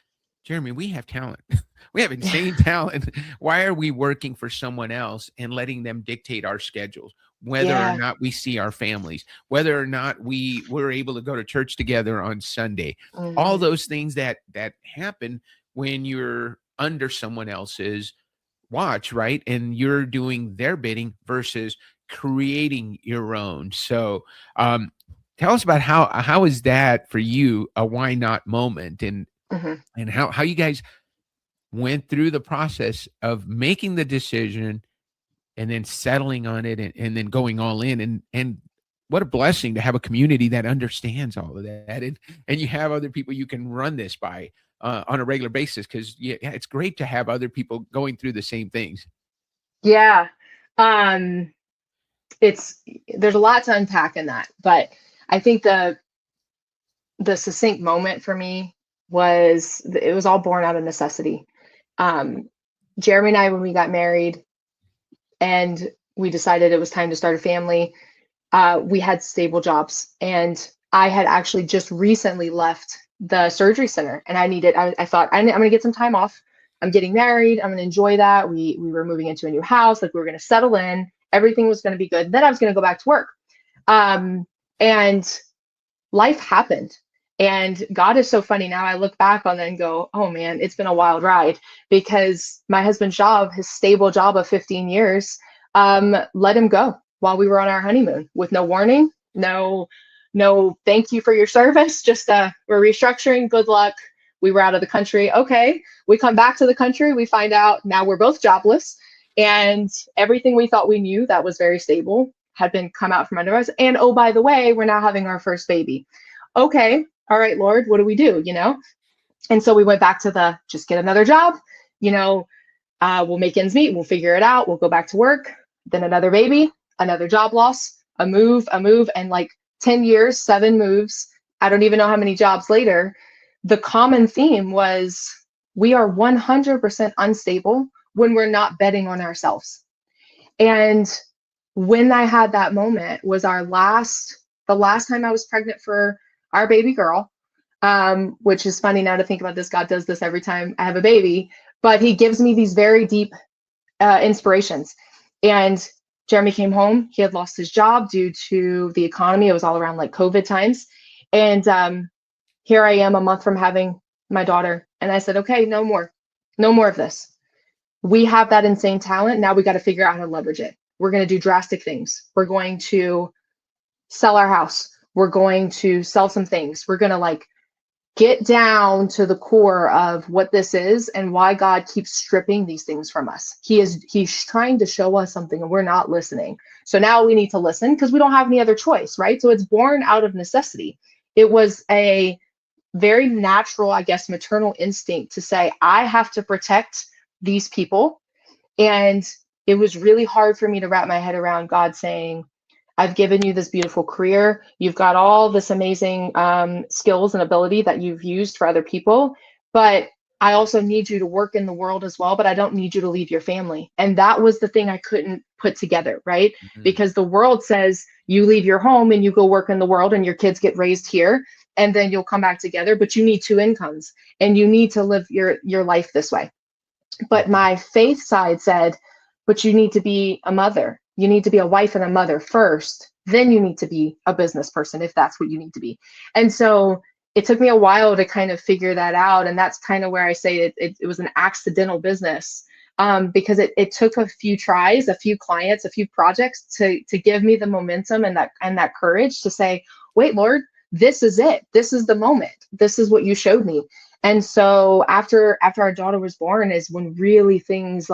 Jeremy, we have talent. We have insane talent. Why are we working for someone else and letting them dictate our schedules, whether or not we see our families, whether or not we're able to go to church together on Sunday? All those things that happen when you're under someone else's watch, right? And you're doing their bidding versus creating your own. So tell us about how is that for you a why not moment, and how you guys went through the process of making the decision and then settling on it, and then going all in, and what a blessing to have a community that understands all of that, and you have other people you can run this by on a regular basis, because it's great to have other people going through the same things. Yeah. There's a lot to unpack in that, but I think the succinct moment for me was, it was all born out of necessity. Jeremy and I, when we got married and we decided it was time to start a family, we had stable jobs, and I had actually just recently left the surgery center, and I thought, I'm going to get some time off. I'm getting married. I'm going to enjoy that. We were moving into a new house. Like we were going to settle in. Everything was going to be good. Then I was going to go back to work. And life happened. And God is so funny. Now I look back on it and go, oh man, it's been a wild ride, because my husband's job, his stable job of 15 years, let him go while we were on our honeymoon with no warning, no thank you for your service. Just we're restructuring. Good luck. We were out of the country. Okay. We come back to the country. We find out now we're both jobless, and everything we thought we knew that was very stable had been come out from under us. And oh, by the way, we're now having our first baby. Okay. All right, Lord, what do we do? And so we went back to just get another job, we'll make ends meet. We'll figure it out. We'll go back to work. Then another baby, another job loss, a move, and like 10 years, 7 moves. I don't even know how many jobs later. The common theme was we are 100% unstable when we're not betting on ourselves. And when I had that moment was the last time I was pregnant for our baby girl, which is funny now to think about this. God does this every time I have a baby, but he gives me these very deep inspirations. And Jeremy came home. He had lost his job due to the economy. It was all around like COVID times. And here I am a month from having my daughter. And I said, okay, no more of this. We have that insane talent. Now we got to figure out how to leverage it. We're going to do drastic things. We're going to sell our house. We're going to sell some things. We're going to get down to the core of what this is and why God keeps stripping these things from us. He's trying to show us something and we're not listening. So now we need to listen because we don't have any other choice, right? So it's born out of necessity. It was a very natural, I guess, maternal instinct to say, I have to protect these people. And it was really hard for me to wrap my head around God saying, I've given you this beautiful career. You've got all this amazing skills and ability that you've used for other people, but I also need you to work in the world as well, but I don't need you to leave your family. And that was the thing I couldn't put together, right? Mm-hmm. Because the world says you leave your home and you go work in the world and your kids get raised here and then you'll come back together, but you need 2 incomes and you need to live your life this way. But my faith side said, but you need to be a mother. You need to be a wife and a mother first. Then you need to be a business person if that's what you need to be. And so it took me a while to kind of figure that out. And that's kind of where I say it was an accidental business because it took a few tries, a few clients, a few projects to give me the momentum and that courage to say, wait, Lord, this is it. This is the moment. This is what you showed me. And so after our daughter was born is when really things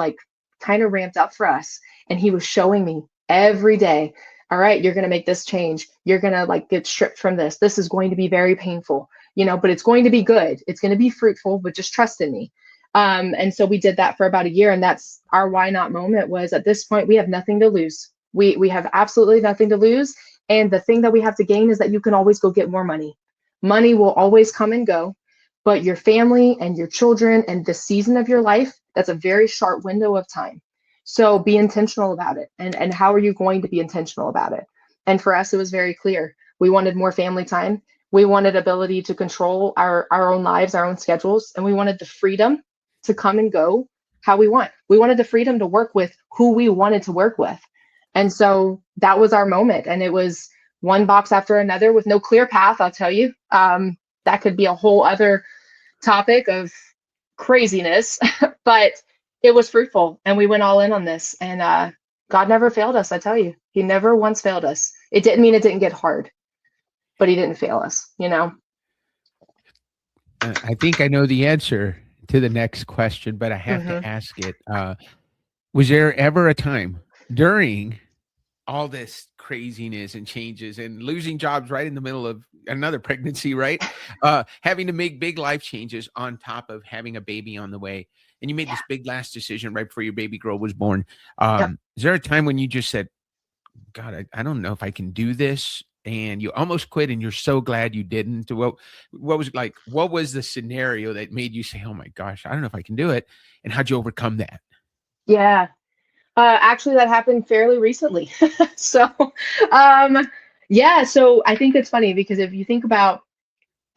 kind of ramped up for us. And he was showing me every day, all right, you're going to make this change. You're going to get stripped from this. This is going to be very painful, but it's going to be good. It's going to be fruitful, but just trust in me. And so we did that for about a year. And that's our why not moment was at this point, we have nothing to lose. We have absolutely nothing to lose. And the thing that we have to gain is that you can always go get more money. Money will always come and go, but your family and your children and the season of your life, that's a very short window of time. So be intentional about it. And how are you going to be intentional about it? And for us, it was very clear. We wanted more family time. We wanted ability to control our own lives, our own schedules. And we wanted the freedom to come and go how we want. We wanted the freedom to work with who we wanted to work with. And so that was our moment. And it was one box after another with no clear path, I'll tell you. That could be a whole other topic of craziness, but it was fruitful and we went all in on this. And God never failed us, I tell you. He never once failed us. It didn't mean it didn't get hard, but he didn't fail us, I think I know the answer to the next question, but I have to ask it. Was there ever a time during all this craziness and changes and losing jobs right in the middle of another pregnancy, right? Having to make big life changes on top of having a baby on the way. And you made this big last decision right before your baby girl was born. Is there a time when you just said, God, I don't know if I can do this? And you almost quit and you're so glad you didn't? What was the scenario that made you say, oh my gosh, I don't know if I can do it? And how'd you overcome that? Yeah. Actually, that happened fairly recently. So I think it's funny because if you think about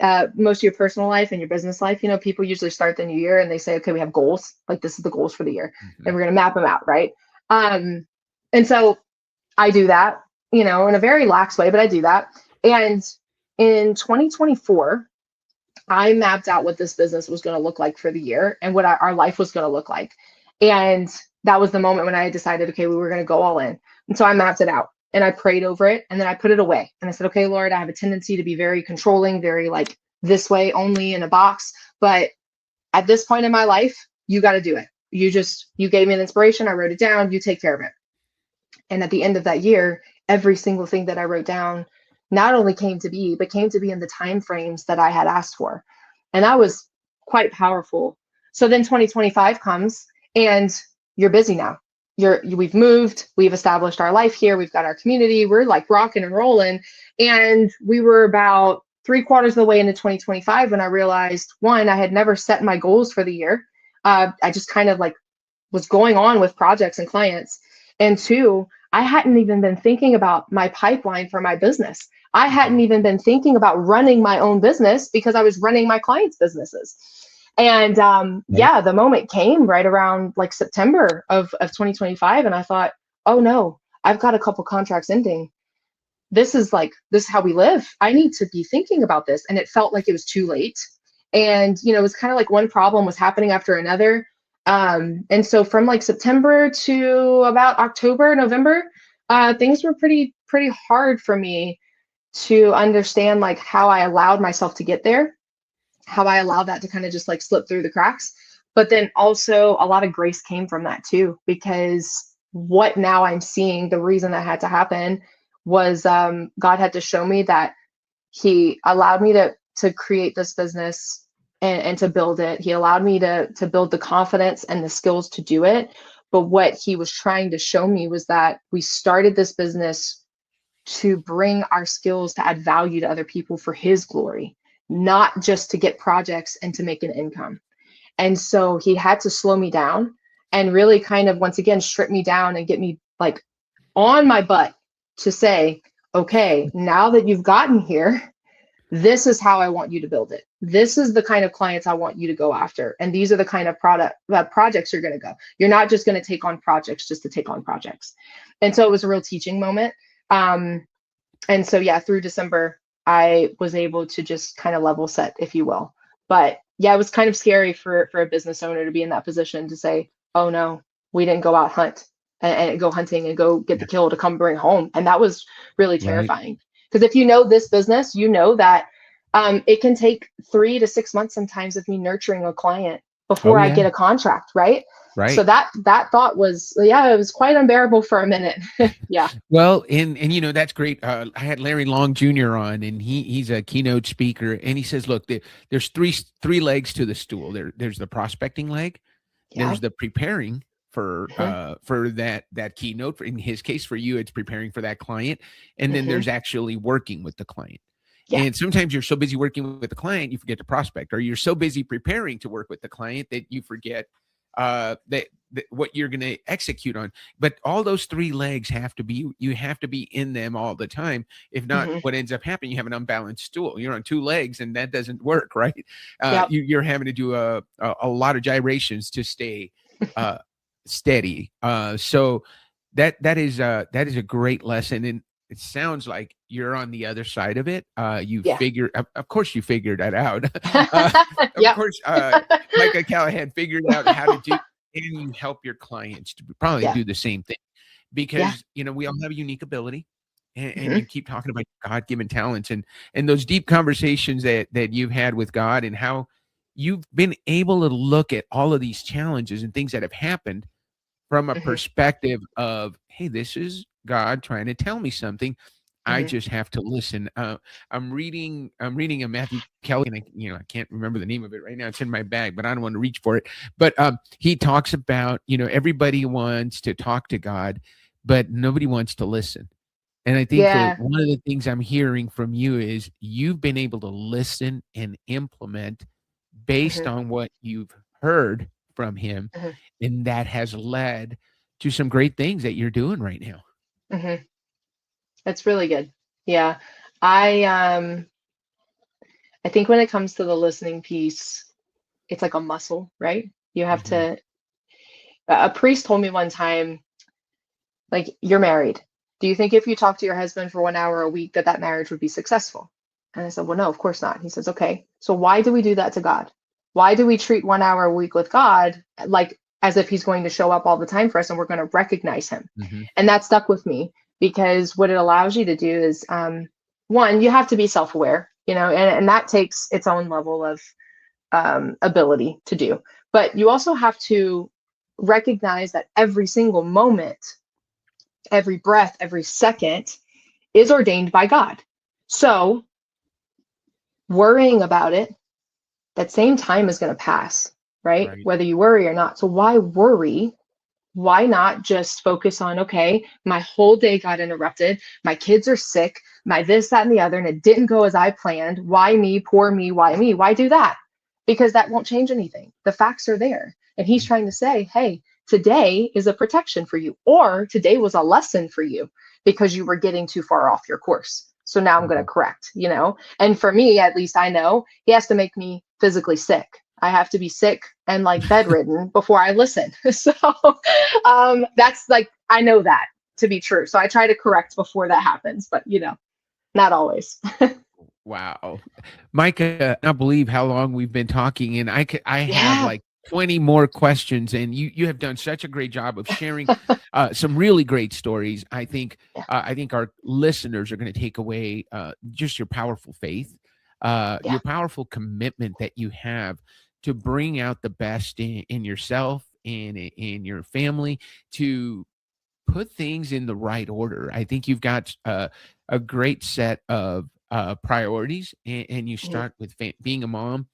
most of your personal life and your business life, people usually start the new year and they say, okay, we have goals. Like this is the goals for the year, and we're going to map them out. Right. And so I do that, in a very lax way, but I do that. And in 2024, I mapped out what this business was going to look like for the year and what our life was going to look like. And that was the moment when I decided, okay, we were going to go all in. And so I mapped it out and I prayed over it, and then I put it away. And I said, okay, Lord, I have a tendency to be very controlling, very like this way only in a box. But at this point in my life, you got to do it. You gave me an inspiration. I wrote it down. You take care of it. And at the end of that year, every single thing that I wrote down not only came to be, but came to be in the time frames that I had asked for. And that was quite powerful. So then 2025 comes and you're busy now. We've moved, we've established our life here, we've got our community, we're like rocking and rolling. And we were about 3/4 of the way into 2025 when I realized, one, I had never set my goals for the year. I just kind of like was going on with projects and clients. And two, I hadn't even been thinking about my pipeline for my business. I hadn't even been thinking about running my own business because I was running my clients' businesses. And the moment came right around like September of 2025. And I thought, oh no, I've got a couple contracts ending. This is how we live. I need to be thinking about this. And it felt like it was too late. And, it was kind of like one problem was happening after another. And so from like September to about October, November, things were pretty hard for me to understand like how I allowed myself to get there, how I allowed that to kind of just like slip through the cracks. But then also a lot of grace came from that too, because what now I'm seeing, the reason that had to happen was God had to show me that he allowed me to create this business and to build it. He allowed me to build the confidence and the skills to do it. But what he was trying to show me was that we started this business to bring our skills to add value to other people for his glory, not just to get projects and to make an income. And so he had to slow me down and really kind of, once again, strip me down and get me like on my butt to say, okay, now that you've gotten here, this is how I want you to build it. This is the kind of clients I want you to go after. And these are the kind of projects you're going to go. You're not just going to take on projects just to take on projects. And so it was a real teaching moment. And so, through December, I was able to just kind of level set, if you will. But it was kind of scary for a business owner to be in that position to say, oh no, we didn't go out hunt and go hunting and go get the kill to come bring home. And that was really terrifying. Because if you know this business, you know that it can take 3 to 6 months sometimes of me nurturing a client before I get a contract, right? Right. So that thought was, it was quite unbearable for a minute. Yeah. Well, and that's great. I had Larry Long Jr. on, and he's a keynote speaker, and he says, look, there's three legs to the stool. There's the prospecting leg, there's the preparing for that keynote. In his case, for you, it's preparing for that client, and then there's actually working with the client. Yeah. And sometimes you're so busy working with the client, you forget to prospect, or you're so busy preparing to work with the client that you forget that what you're going to execute on. But all those three legs you have to be in them all the time. If not, what ends up happening, you have an unbalanced stool. You're on two legs, and that doesn't work, right? You're having to do a lot of gyrations to stay steady. So that is a great lesson, and it sounds like you're on the other side of it. Of course you figured that out. Of course, Micah Callahan figured out how to do, and you help your clients to probably do the same thing, because we all have a unique ability, and you keep talking about God-given talents and those deep conversations that you've had with God, and how you've been able to look at all of these challenges and things that have happened from a perspective of, hey, this is God trying to tell me something. I just have to listen. I'm reading a Matthew Kelly, and I can't remember the name of it right now. It's in my bag, but I don't want to reach for it. But he talks about, everybody wants to talk to God, but nobody wants to listen. And I think that one of the things I'm hearing from you is you've been able to listen and implement based on what you've heard from him. And that has led to some great things that you're doing right now. That's really good. Yeah. I I think when it comes to the listening piece, it's like a muscle, right? You have Mm-hmm. to, a priest told me one time, like, you're married. Do you think if you talk to your husband for 1 hour a week that that marriage would be successful? And I said, well, no, of course not. He says, okay, so why do we do that to God? Why do we treat 1 hour a week with God like as if he's going to show up all the time for us and we're going to recognize him? Mm-hmm. And that stuck with me because what it allows you to do is, one, you have to be self-aware, and that takes its own level of ability to do. But you also have to recognize that every single moment, every breath, every second is ordained by God. So worrying about it, that same time is going to pass, right? Whether you worry or not. So why worry? Why not just focus on, okay, my whole day got interrupted. My kids are sick, my this, that, and the other, and it didn't go as I planned. Why me? Poor me. Why me? Why do that? Because that won't change anything. The facts are there. And he's trying to say, hey, today is a protection for you, or today was a lesson for you because you were getting too far off your course. So now I'm going to correct, And for me, at least I know he has to make me physically sick. I have to be sick and like bedridden before I listen. So that's like, I know that to be true. So I try to correct before that happens, but not always. Wow. Micah, I cannot believe how long we've been talking, and I have Yeah. like 20 more questions, and you have done such a great job of sharing some really great stories. I think our listeners are going to take away just your powerful faith, your powerful commitment that you have to bring out the best in yourself and in your family, to put things in the right order. I think you've got a great set of priorities, and you start with being a mom,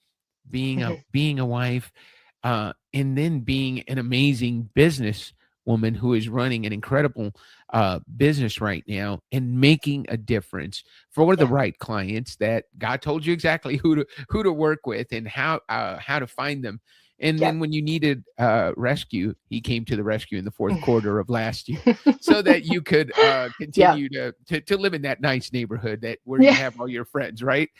being a wife, and then being an amazing business woman who is running an incredible business right now and making a difference for the right clients that God told you exactly who to work with and how to find them. And then when you needed rescue, he came to the rescue in the fourth quarter of last year so that you could continue to live in that nice neighborhood that where you have all your friends, right?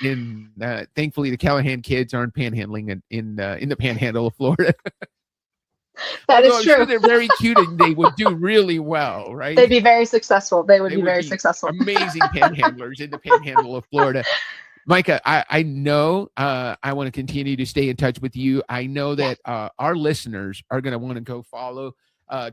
Thankfully, the Callahan kids aren't panhandling in the panhandle of Florida. That Although is true. I'm sure they're very cute and they would do really well, right? They'd be very successful. They would be very successful. Amazing panhandlers in the panhandle of Florida. Micah, I know I want to continue to stay in touch with you. I know that our listeners are going to want to go follow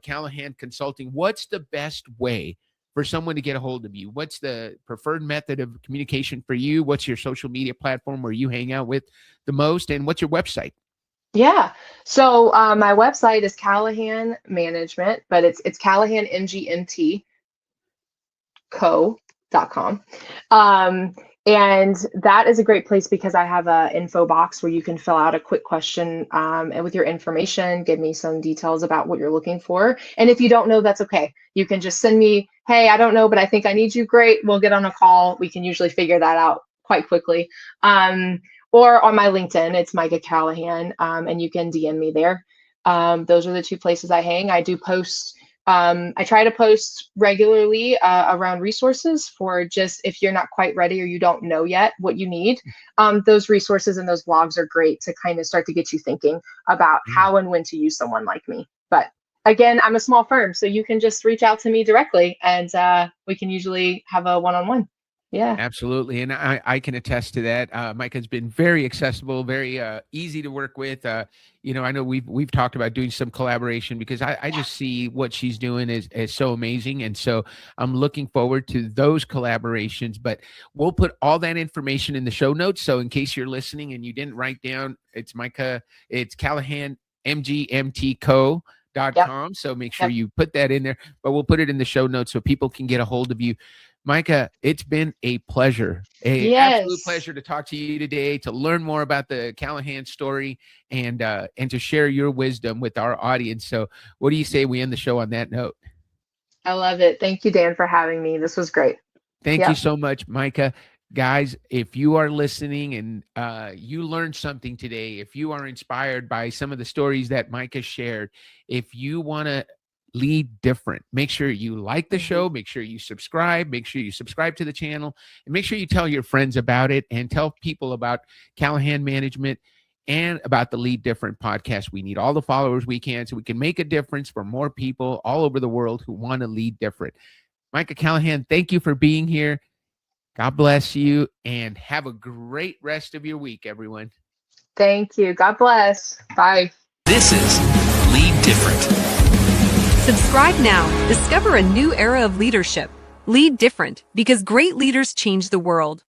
Callahan Consulting. What's the best way for someone to get a hold of you? What's the preferred method of communication for you? What's your social media platform where you hang out with the most? And what's your website? Yeah. So my website is Callahan Management, but it's Callahan MGMT co.com. And that is a great place because I have a info box where you can fill out a quick question and with your information, give me some details about what you're looking for. And if you don't know, that's okay. You can just send me, hey, I don't know, but I think I need you. Great. We'll get on a call. We can usually figure that out quite quickly. Or on my LinkedIn, it's Micah Callahan, and you can DM me there. Those are the two places I hang. I do post. I try to post regularly around resources for just if you're not quite ready or you don't know yet what you need. Those resources and those blogs are great to kind of start to get you thinking about how and when to use someone like me. But again, I'm a small firm, so you can just reach out to me directly and we can usually have a one-on-one. Yeah, absolutely. And I can attest to that. Micah's been very accessible, very easy to work with. I know we've talked about doing some collaboration because I just see what she's doing is so amazing. And so I'm looking forward to those collaborations, but we'll put all that information in the show notes. So in case you're listening and you didn't write down, it's Micah, it's Callahan, MGMTco.com. So make sure you put that in there, but we'll put it in the show notes so people can get a hold of you. Micah, it's been a pleasure, absolute pleasure to talk to you today, to learn more about the Callahan story and to share your wisdom with our audience. So what do you say we end the show on that note? I love it. Thank you, Dan, for having me. This was great. Thank you so much, Micah. Guys, if you are listening and you learned something today, if you are inspired by some of the stories that Micah shared, if you want to Lead Different. Make sure you like the show. Make sure you subscribe. Make sure you subscribe to the channel. And make sure you tell your friends about it and tell people about Callahan Management and about the Lead Different podcast. We need all the followers we can so we can make a difference for more people all over the world who want to lead different. Micah Callahan, thank you for being here. God bless you and have a great rest of your week, everyone. Thank you. God bless. Bye. This is Lead Different. Subscribe now. Discover a new era of leadership. Lead different because great leaders change the world.